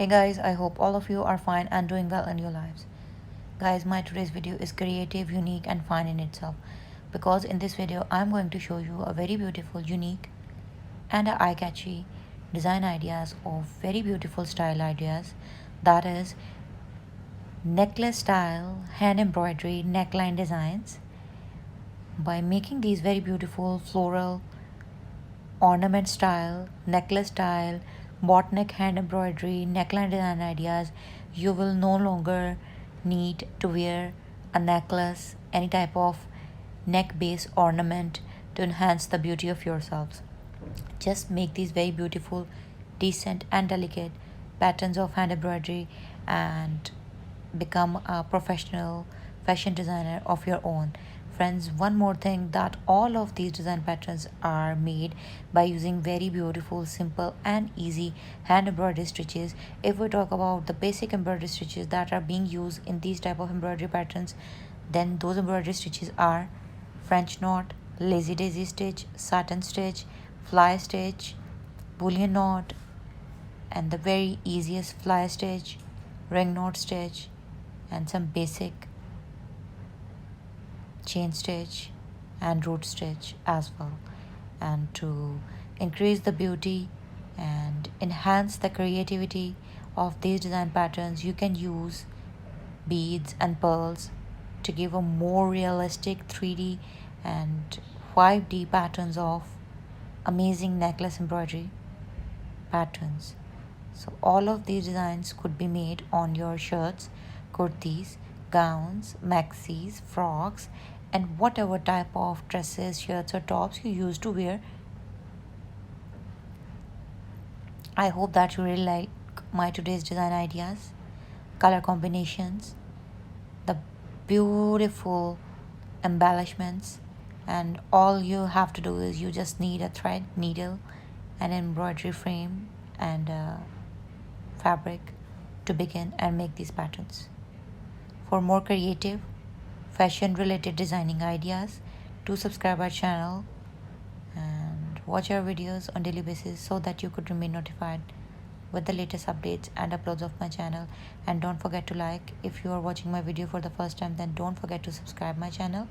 Hey guys, I hope all of you are fine and doing well in your lives. Guys, my today's video is creative, unique and fun in itself because in this video I'm going to show you a very beautiful, unique and eye-catchy design ideas of very beautiful style ideas, that is necklace style hand embroidery neckline designs. By making these very beautiful floral ornament style, necklace style, Boatneck hand embroidery, neckline design ideas, you will no longer need to wear a necklace, any type of neck base ornament to enhance the beauty of yourselves. Just make these very beautiful, decent, and delicate patterns of hand embroidery and become a professional fashion designer of your own. Friends, one more thing, that all of these design patterns are made by using very beautiful, simple and easy hand embroidery stitches. If we talk about the basic embroidery stitches that are being used in these type of embroidery patterns, then those embroidery stitches are French knot, lazy daisy stitch, satin stitch, fly stitch, bullion knot, and the very easiest fly stitch, ring knot stitch, and some basic chain stitch and root stitch as well. And to increase the beauty and enhance the creativity of these design patterns, you can use beads and pearls to give a more realistic 3D and 5D patterns of amazing necklace embroidery patterns. So all of these designs could be made on your shirts, kurtis, gowns, maxis, frocks, and whatever type of dresses, shirts or tops you used to wear. I hope that you really like my today's design ideas, color combinations, the beautiful embellishments, and all you have to do is you just need a thread, needle, an embroidery frame and fabric to begin and make these patterns. For more creative, fashion related designing ideas, do subscribe our channel and watch our videos on daily basis so that you could remain notified with the latest updates and uploads of my channel. And don't forget to like. If you are watching my video for the first time, then don't forget to subscribe my channel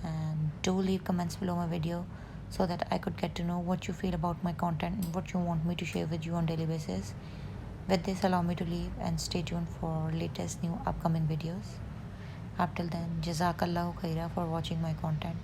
and do leave comments below my video so that I could get to know what you feel about my content and what you want me to share with you on daily basis. With this, allow me to leave and stay tuned for latest new upcoming videos. Up till then, Jazakallahu khaira for watching my content.